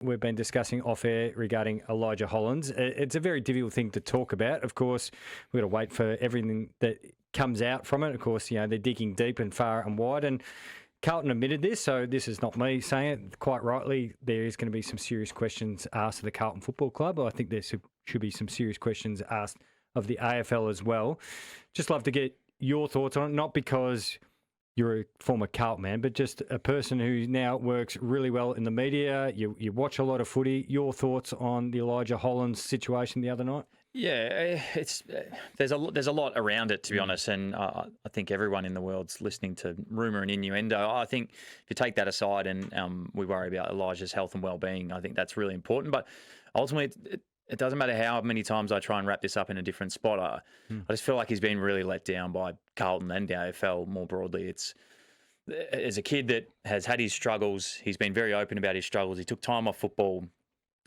we've been discussing off air regarding Elijah Hollands. It's a very difficult thing to talk about. Of course, we've got to wait for everything that comes out from it. Of course, they're digging deep and far and wide. And Carlton admitted this, so this is not me saying it. Quite rightly, there is going to be some serious questions asked of the Carlton Football Club. I think there should be some serious questions asked of the AFL as well. Just love to get your thoughts on it, not because you're a former Carlton man, but just a person who now works really well in the media. You watch a lot of footy. Your thoughts on the Elijah Hollands situation the other night? Yeah, there's a lot around it, to be honest, and I think everyone in the world's listening to rumour and innuendo. I think if you take that aside and we worry about Elijah's health and well-being, I think that's really important. But ultimately, it doesn't matter how many times I try and wrap this up in a different spot. I just feel like he's been really let down by Carlton and the AFL more broadly. It's as a kid that has had his struggles, he's been very open about his struggles. He took time off football,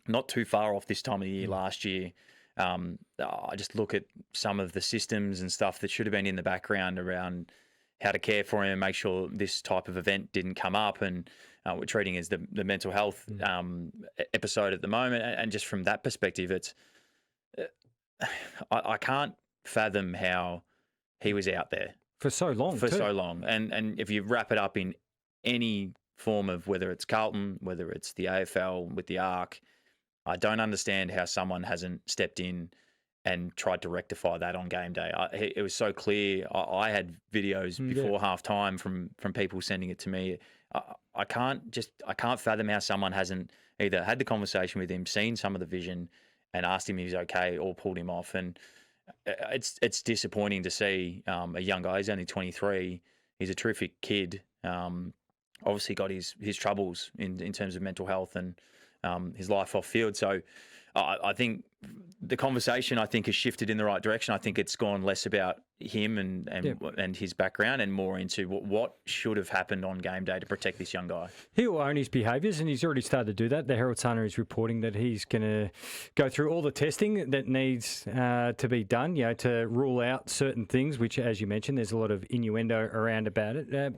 not too far off this time of the year last year. I just look at some of the systems and stuff that should have been in the background around how to care for him and make sure this type of event didn't come up. And we're treating as the mental health episode at the moment. And just from that perspective, it's I can't fathom how he was out there for so long. So long. And if you wrap it up in any form of whether it's Carlton, whether it's the AFL with the ARC, I don't understand how someone hasn't stepped in and tried to rectify that on game day. It was so clear. I had videos before half time from people sending it to me. I can't fathom how someone hasn't either had the conversation with him, seen some of the vision, and asked him if he's okay, or pulled him off. And it's disappointing to see a young guy. He's only 23. He's a terrific kid. Obviously got his troubles in terms of mental health and his life off field. So I think the conversation has shifted in the right direction. I think it's gone less about him and his background and more into what should have happened on game day to protect this young guy. He'll own his behaviours, and he's already started to do that. The Herald Sun is reporting that he's going to go through all the testing that needs to be done, to rule out certain things, which, as you mentioned, there's a lot of innuendo around about it.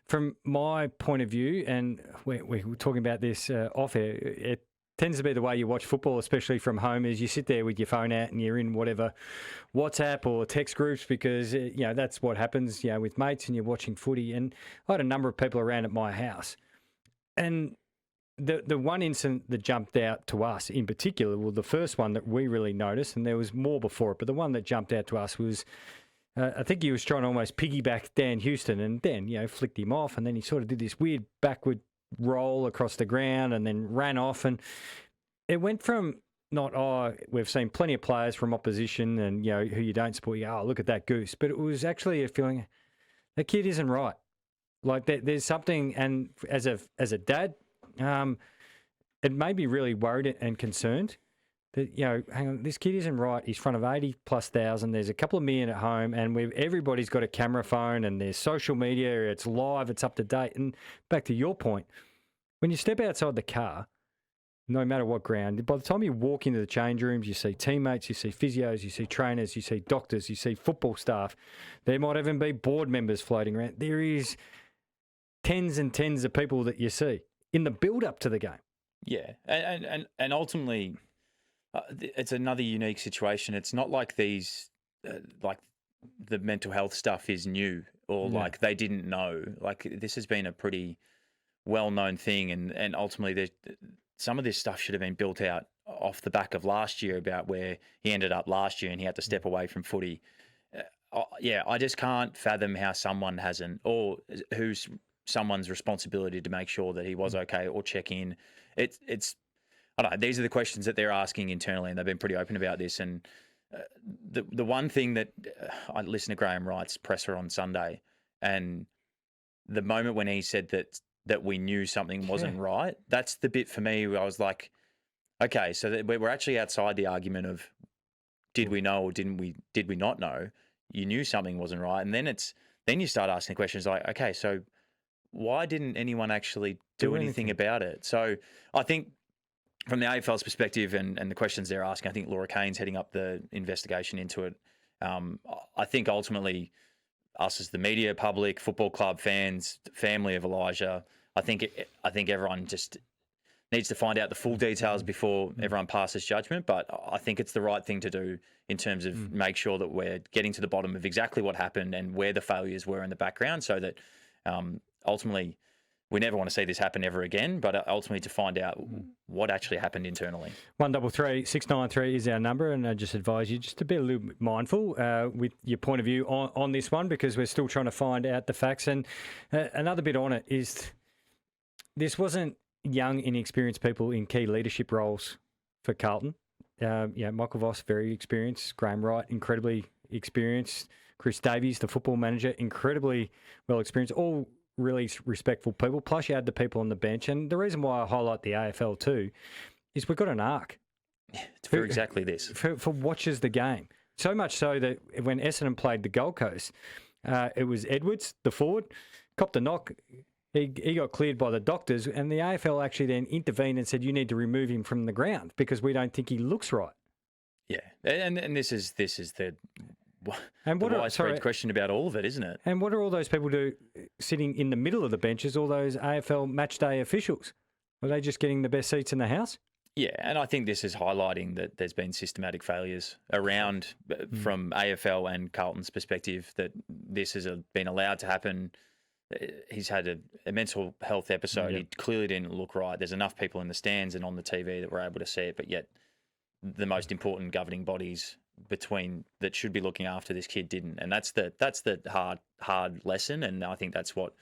From my point of view, and we're talking about this off air, it tends to be the way you watch football, especially from home, is you sit there with your phone out and you're in whatever WhatsApp or text groups because, that's what happens, with mates and you're watching footy. And I had a number of people around at my house. And the one incident that jumped out to us in particular, well, the first one that we really noticed, and there was more before it, but the one that jumped out to us was, I think he was trying to almost piggyback Dan Houston and Dan, flicked him off. And then he sort of did this weird backward roll across the ground and then ran off. And it went from we've seen plenty of players from opposition and, who you don't support, look at that goose. But it was actually a feeling, that kid isn't right. Like there's something, and as a dad, it made me really worried and concerned that, hang on, this kid isn't right. He's in front of 80,000+. There's a couple of million at home, and everybody's got a camera phone, and there's social media. It's live. It's up to date. And back to your point, when you step outside the car, no matter what ground, by the time you walk into the change rooms, you see teammates, you see physios, you see trainers, you see doctors, you see football staff. There might even be board members floating around. There is tens and tens of people that you see in the build-up to the game. Yeah, and ultimately, it's another unique situation. It's not like these, like the mental health stuff is new or like they didn't know. Like this has been a pretty well-known thing, and ultimately, some of this stuff should have been built out off the back of last year about where he ended up last year and he had to step away from footy. I just can't fathom how someone hasn't, or who's someone's responsibility to make sure that he was okay or check in. It's I don't know. These are the questions that they're asking internally, and they've been pretty open about this. And the one thing that I listened to Graham Wright's presser on Sunday, and the moment when he said that we knew something wasn't right, that's the bit for me where I was like, okay, so we're actually outside the argument of did we know or did we not know? You knew something wasn't right, and then you start asking questions like, okay, so why didn't anyone actually do anything about it? So I think, from the AFL's perspective and the questions they're asking, I think Laura Kane's heading up the investigation into it. I think ultimately, us as the media, public, football club fans, family of Elijah, I think everyone just needs to find out the full details before everyone passes judgment. But I think it's the right thing to do in terms of make sure that we're getting to the bottom of exactly what happened and where the failures were in the background, so that ultimately we never want to see this happen ever again, but ultimately to find out what actually happened internally. 133 693 is our number, and I just advise you just to be a little bit mindful with your point of view on this one, because we're still trying to find out the facts. And another bit on it is this wasn't young, inexperienced people in key leadership roles for Carlton. Michael Voss, very experienced. Graham Wright, incredibly experienced. Chris Davies, the football manager, incredibly well experienced. All really respectful people. Plus, you had the people on the bench. And the reason why I highlight the AFL too is we've got an arc. It's for exactly this. For watches the game. So much so that when Essendon played the Gold Coast, it was Edwards, the forward, copped a knock. He got cleared by the doctors, and the AFL actually then intervened and said, you need to remove him from the ground because we don't think he looks right. Yeah, and this is the widespread question about all of it, isn't it? And what do all those people do sitting in the middle of the benches, all those AFL match day officials? Are they just getting the best seats in the house? Yeah, and I think this is highlighting that there's been systematic failures around from AFL and Carlton's perspective, that this has been allowed to happen. He's had a mental health episode. Yep. He clearly didn't look right. There's enough people in the stands and on the TV that were able to see it, but yet the most important governing bodies that should be looking after this kid didn't. And that's the hard lesson. And I think that's what,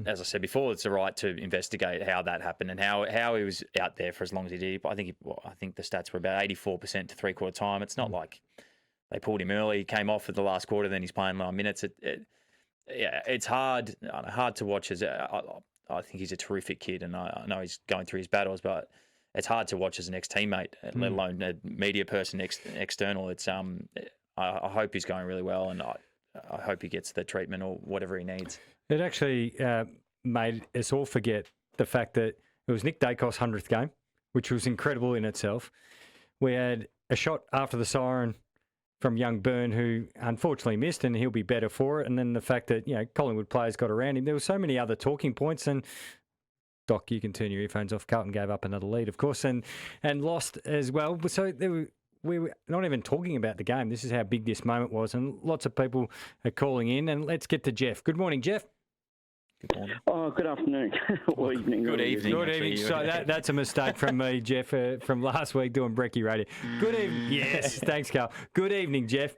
as I said before, it's the right to investigate how that happened and how he was out there for as long as he did. I think the stats were about 84% to three-quarter time. It's not like they pulled him early, he came off at the last quarter, then he's playing 9 minutes. It's hard to watch. I think he's a terrific kid, and I know he's going through his battles, but it's hard to watch as an ex-teammate, let alone a media person external. It's I hope he's going really well, and I hope he gets the treatment or whatever he needs. It actually made us all forget the fact that it was Nick Dacos' 100th game, which was incredible in itself. We had a shot after the siren from young Byrne, who unfortunately missed, and he'll be better for it. And then the fact that, Collingwood players got around him. There were so many other talking points, and Doc, you can turn your earphones off. Carlton gave up another lead, of course, and lost as well. So we were not even talking about the game. This is how big this moment was, and lots of people are calling in. And let's get to Jeff. Good morning, Jeff. Good morning. Oh, good afternoon or evening. Good evening. Good evening. So that's a mistake from me, Jeff, from last week doing Brekkie Radio. Good evening. Yes, thanks, Carl. Good evening, Jeff.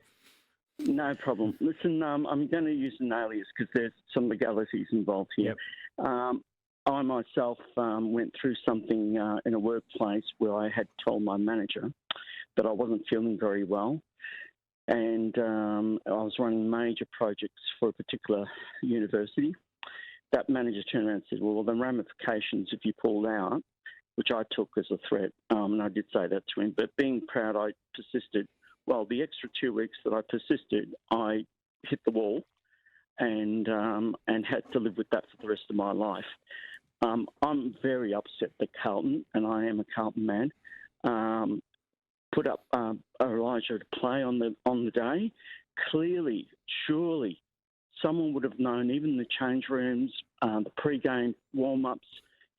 No problem. Listen, I'm going to use an alias because there's some legalities involved here. Yep. I myself went through something in a workplace where I had told my manager that I wasn't feeling very well, and I was running major projects for a particular university. That manager turned around and said, well, the ramifications if you pulled out, which I took as a threat, and I did say that to him, but being proud, I persisted. Well, the extra 2 weeks that I persisted, I hit the wall and had to live with that for the rest of my life. I'm very upset that Carlton, and I am a Carlton man, put up Elijah to play on the day. Clearly, surely, someone would have known, even the change rooms, the pre-game warm-ups,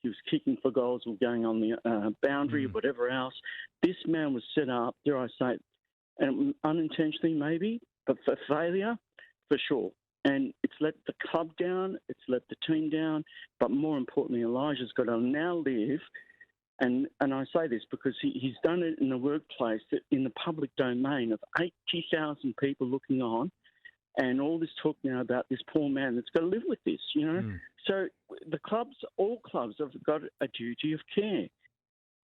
he was kicking for goals or going on the boundary, whatever else. This man was set up, dare I say, and unintentionally maybe, but for failure, for sure. And it's let the club down, it's let the team down, but more importantly, Elijah's got to now live, and I say this because he's done it in a workplace, in the public domain of 80,000 people looking on, and all this talk now about this poor man that's got to live with this, So all clubs have got a duty of care.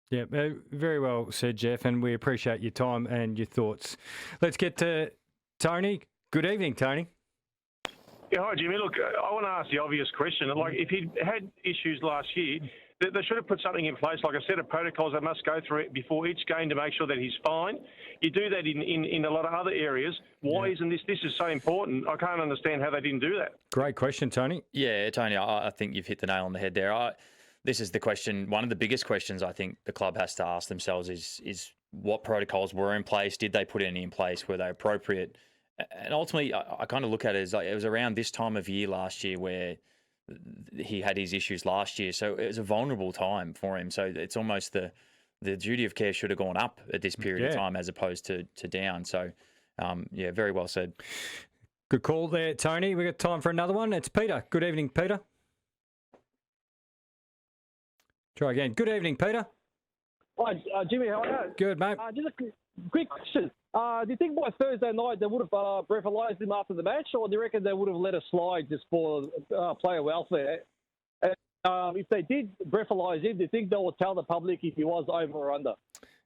Yeah, very well said, Jeff, and we appreciate your time and your thoughts. Let's get to Tony. Good evening, Tony. Yeah, hi, Jimmy. Look, I want to ask the obvious question. Like, if he had issues last year, they should have put something in place, like a set of protocols that must go through it before each game to make sure that he's fine. You do that in a lot of other areas. Why isn't this is so important? I can't understand how they didn't do that. Great question, Tony. Yeah, Tony, I think you've hit the nail on the head there. This is the question, one of the biggest questions I think the club has to ask themselves is what protocols were in place? Did they put any in place? Were they appropriate? And ultimately, I kind of look at it as like it was around this time of year last year where he had his issues last year. So it was a vulnerable time for him. So it's almost the duty of care should have gone up at this period of time as opposed to down. So, yeah, very well said. Good call there, Tony. We've got time for another one. It's Peter. Good evening, Peter. Try again. Good evening, Peter. Hi, Jimmy, how are you? Good, mate. Just a quick question. Do you think by Thursday night they would have breathalyzed him after the match, or do you reckon they would have let it slide just for player welfare? And, if they did breathalyze him, do you think they will tell the public if he was over or under?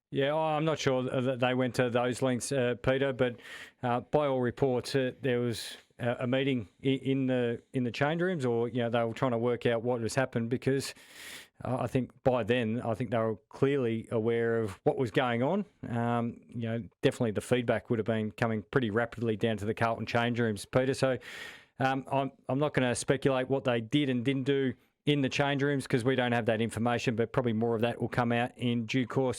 Yeah, I'm not sure that they went to those lengths, Peter, but by all reports, there was a meeting in the change rooms, or they were trying to work out what has happened, because I think by then, they were clearly aware of what was going on. Definitely the feedback would have been coming pretty rapidly down to the Carlton change rooms, Peter. So I'm not going to speculate what they did and didn't do in the change rooms, because we don't have that information, but probably more of that will come out in due course.